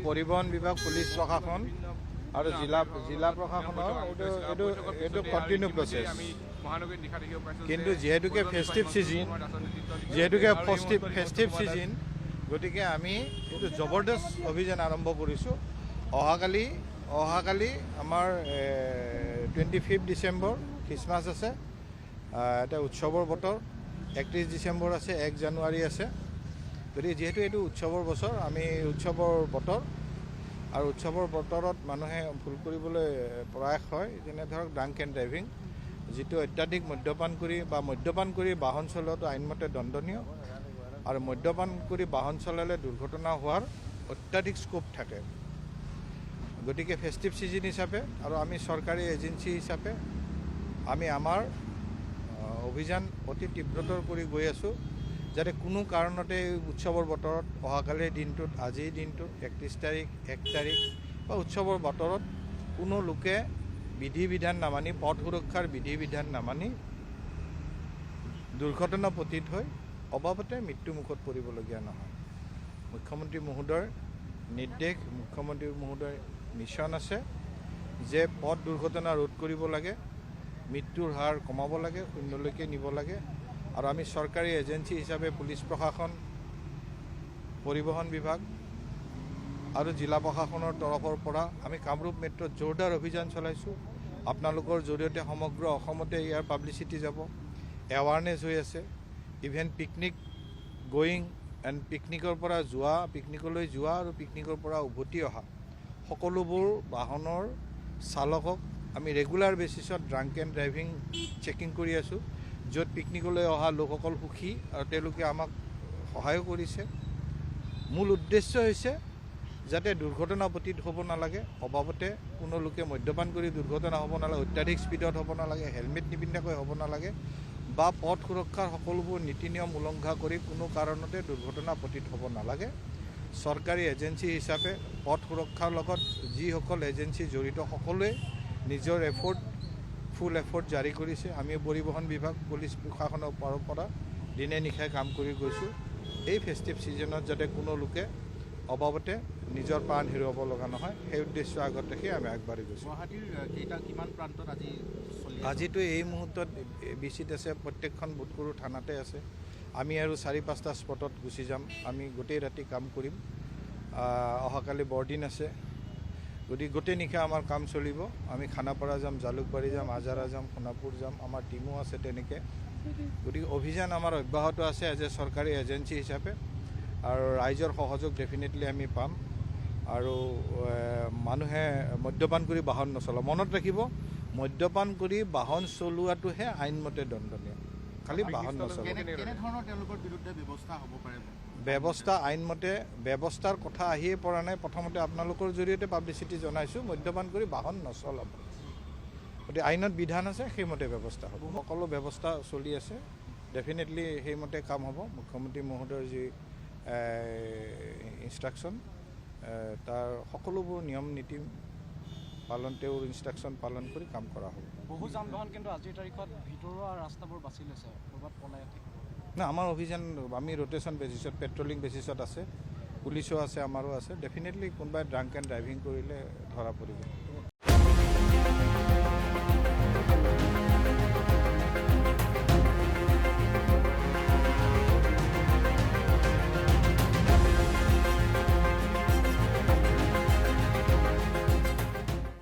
পৰিবহন বিভাগ পুলিচ প্ৰশাসন আৰু জিলা প্ৰশাসনৰ এইটো কণ্টিনিউ প্ৰচেছ কিন্তু যিহেতুকে ফেষ্টিভ ছিজন গতিকে আমি এইটো জবৰদস্ত অভিযান আৰম্ভ কৰিছোঁ অহাকালি আমাৰ 25 ডিচেম্বৰ খ্ৰীষ্টমাছ আছে এটা উৎসৱৰ বতৰ 31 ডিচেম্বৰ আছে 1 জানুৱাৰী আছে গতিকে যিহেতু এইটো উৎসৱৰ বছৰ আমি উৎসৱৰ বতৰ আৰু উৎসৱৰ বতৰত মানুহে ভুল কৰিবলৈ প্ৰয়াস হয় যেনে ধৰক ড্ৰাংক এণ্ড ড্ৰাইভিং যিটো অত্যাধিক মদ্যপান কৰি বাহন চলোৱাটো আইনমতে দণ্ডনীয় আৰু মদ্যপান কৰি বাহন চলালে দুৰ্ঘটনা হোৱাৰ অত্যাধিক স্কোপ থাকে গতিকে ফেষ্টিভ ছিজন হিচাপে আৰু আমি চৰকাৰী এজেঞ্চি হিচাপে আমি আমাৰ অভিযান অতি তীব্ৰতৰ কৰি গৈ আছোঁ যাতে কোনো কাৰণতে উৎসৱৰ বতৰত অহাকালিৰ দিনটোত আজিৰ দিনটোত 31 তাৰিখ 1 তাৰিখ বা উৎসৱৰ বতৰত কোনো লোকে বিধি বিধান নামানি পথ সুৰক্ষাৰ বিধি বিধান নামানি দুৰ্ঘটনা পতিত হৈ অবাবতে মৃত্যুমুখত পৰিবলগীয়া নহয় মুখ্যমন্ত্ৰী মহোদয়ৰ নিৰ্দেশ মুখ্যমন্ত্ৰী মহোদয়ৰ মিছন আছে যে পথ দুৰ্ঘটনা ৰোধ কৰিব লাগে মৃত্যুৰ হাৰ কমাব লাগে শূন্যলৈকে নিব লাগে আৰু আমি চৰকাৰী এজেঞ্চি হিচাপে পুলিচ প্ৰশাসন পৰিবহন বিভাগ আৰু জিলা প্ৰশাসনৰ তৰফৰ পৰা আমি কামৰূপ মেট্ৰত জোৰদাৰ অভিযান চলাইছোঁ আপোনালোকৰ জৰিয়তে সমগ্ৰ অসমতে ইয়াৰ পাব্লিচিটি যাব এৱাৰনেছ হৈ আছে ইভেন পিকনিক গোয়িং এণ্ড পিকনিকলৈ যোৱা আৰু পিকনিকৰ পৰা উভতি অহা সকলোবোৰ বাহনৰ চালকক আমি ৰেগুলাৰ বেচিছত ড্ৰাংক এণ্ড ড্ৰাইভিং চেকিং কৰি আছোঁ য'ত পিকনিকলৈ অহা লোকসকল সুখী আৰু তেওঁলোকে আমাক সহায়ো কৰিছে মূল উদ্দেশ্য হৈছে যাতে দুৰ্ঘটনা পতিত হ'ব নালাগে অবাবতে কোনো লোকে মদ্যপান কৰি দুৰ্ঘটনা হ'ব নালাগে অত্যাধিক স্পীডত হ'ব নালাগে হেলমেট নিপিন্ধাকৈ হ'ব নালাগে বা পথ সুৰক্ষাৰ সকলোবোৰ নীতি নিয়ম উলংঘা কৰি কোনো কাৰণতে দুৰ্ঘটনা পতিত হ'ব নালাগে চৰকাৰী এজেঞ্চি হিচাপে পথ সুৰক্ষাৰ লগত যিসকল এজেঞ্চি জড়িত সকলোৱে নিজৰ ফুল এফৰ্ট জাৰি কৰিছে আমি পৰিবহণ বিভাগ পুলিচ প্ৰশাসনৰ পৰা দিনে নিশাই কাম কৰি গৈছোঁ এই ফেষ্টিভ ছিজনত যাতে কোনো লোকে অবাবতে নিজৰ প্ৰাণ হেৰুৱাব লগা নহয় সেই উদ্দেশ্য আগত ৰাখি আমি আগবাঢ়ি গৈছোঁ গুৱাহাটীৰ কিমান প্ৰান্তত আজিতো এই মুহূৰ্তত বিচিত আছে প্ৰত্যেকখন বুটকুৰু থানাতে আছে আমি আৰু 4-5টা স্পটত গুচি যাম আমি গোটেই ৰাতি কাম কৰিম অহাকালি বৰদিন আছে গতিকে গোটেই নিশা আমাৰ কাম চলিব আমি খানাপাৰা যাম জালুকবাৰী যাম আজাৰা যাম সোণাপুৰ যাম আমাৰ টীমো আছে তেনেকৈ গতিকে অভিযান আমাৰ অব্যাহত আছে এজ এ চৰকাৰী এজেঞ্চি হিচাপে আৰু ৰাইজৰ সহযোগ ডেফিনেটলি আমি পাম আৰু মানুহে মদ্যপান কৰি বাহন নচলাব মনত ৰাখিব মদ্যপান কৰি বাহন চলোৱাটোহে আইনমতে দণ্ডনীয় খালি বাহন ব্যৱস্থা আইনমতে ব্যৱস্থাৰ কথা আহিয়ে পৰা নাই প্ৰথমতে আপোনালোকৰ জৰিয়তে পাব্লিচিটি জনাইছোঁ মদ্যপান কৰি বাহন নচলাব গতিকে আইনত বিধান আছে সেইমতে ব্যৱস্থা হ'ব সকলো ব্যৱস্থা চলি আছে ডেফিনেটলি সেইমতে কাম হ'ব মুখ্যমন্ত্ৰী মহোদয়ৰ যি ইনষ্ট্ৰাকশ্যন তাৰ সকলোবোৰ নিয়ম নীতি তেওঁৰ ইনষ্ট্ৰাকশ্যন পালন কৰি কাম কৰা হ'ব বহু যান বাহন কিন্তু আজিৰ তাৰিখত ভিতৰুৱা ৰাস্তাবোৰ বাছি লৈছে ক'ৰবাত পলাই না আমাৰ অভিযান আমি ৰোটেশ্যন বেচিছত পেট্ৰলিং বেচিছত আছে পুলিচো আছে আমাৰো আছে ডেফিনেটলি কোনোবাই ড্ৰাংক এণ্ড ড্ৰাইভিং কৰিলে ধৰা পৰিব